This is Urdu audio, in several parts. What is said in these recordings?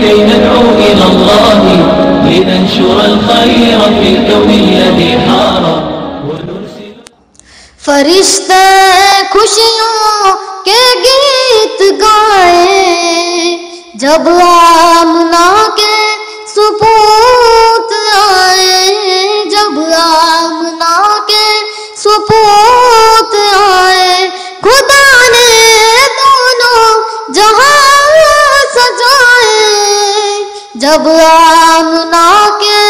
كي ندعو إلى الله لننشر الخير في الكون الذي حار ونرسل. فرشتے خوشیوں کے گیت گائیں جب آمنہ کے سپوت آئے، جب آمنہ کے سپوت آئے. خدا نے دونوں جہاں سجائے جب آمنہ کے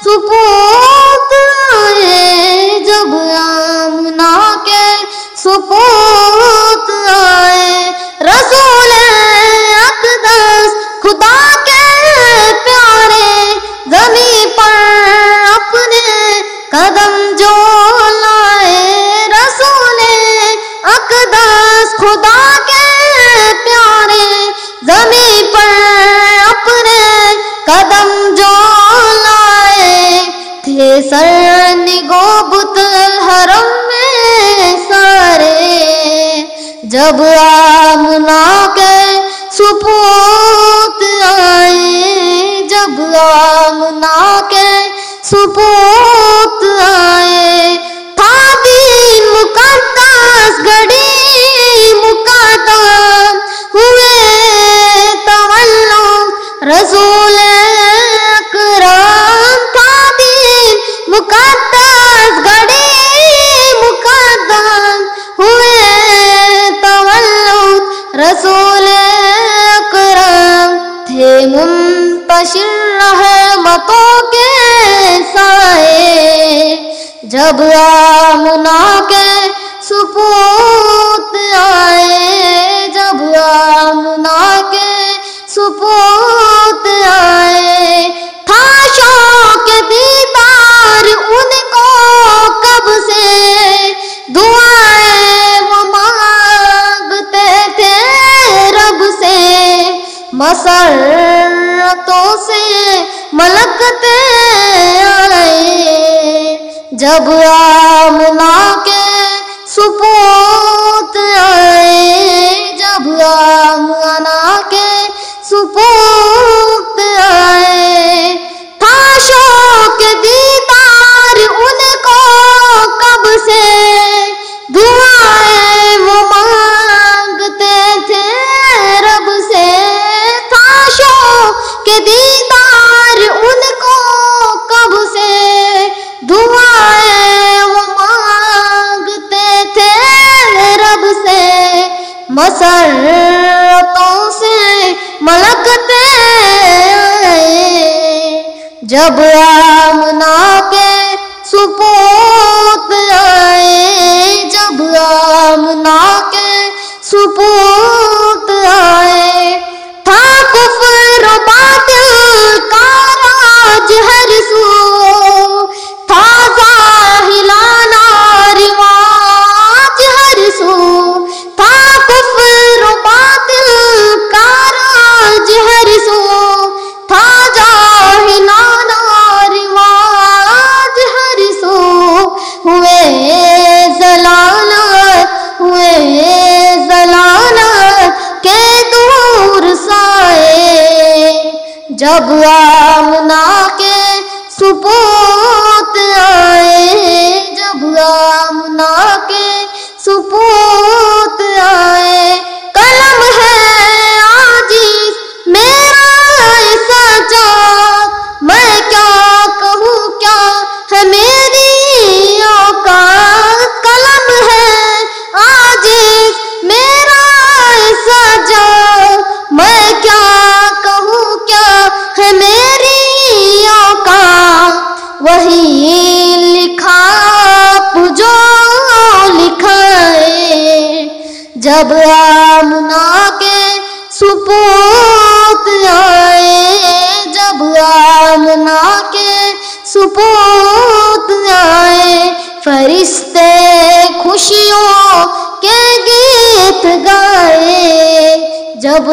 سپوت آئے، جب آمنہ کے سپوت آئے. رسول اقدس خدا کے پیارے زمین پر اپنے قدم جو لائے. رسول اقدس خدا کے پیارے زمین پر اپنے قدم جو لائے. تھے سرنگو بت حرم میں سارے جب آمنہ کے سپوت آئے، جب آمنہ کے سپوت آئے. تھا دین مقدس گھڑی مقدم ہوئے تولد رسول اکرم. تھا دین مقدس گھڑی مقدم ہوئے تولد رسول اکرم. تھے منتشر رحمتوں کے سائے جب آمنہ کے سپوت آئے، جب آمنہ کے سپوت آئے. تھا شوق دیدار ان کو کب سے، دعائیں وہ مانگتے تھے رب سے. مسرتوں سے ملکتے آئے جب آمنہ کے سپوت آئے، جب آمنہ کے سپوت آئے. تھا شوق دیدار ان کو کب سے، دعائیں وہ مانگتے تھے رب سے. تھا شوق دیدار ان کو کب سے، دعائیں وہ مانگتے تھے رب سے. مسرتوں سے ملکتے آئے جب آمنہ کے سپوت آئے، جب آمنہ کے سپوت آئے. تھا کفر و باطل کا راج ہر سو، تھا ظاہرانہ رواج ہر سو. تھا کفر و باطل کا راج ہر سو، تھا ظاہرانہ رواج ہر سو. ہوئے ضلالت، ہوئے ضلالت کے دور سائے جب آمنہ کے سپوت آئے، جب آمنہ کے سپوت آئے. قلم ہے عاجز میرا سجاد، میں کیا کہوں کیا ہے میری اوقات. قلم ہے عاجز میرا سجاد، میں کیا کہوں کیا ہے میری اوقات. وہی لکھا جو لکھائے جب آمنہ کے سپوت آئے، جب آمنہ کے سپوت آئے. فرشتے خوشیوں کے گیت گائے جب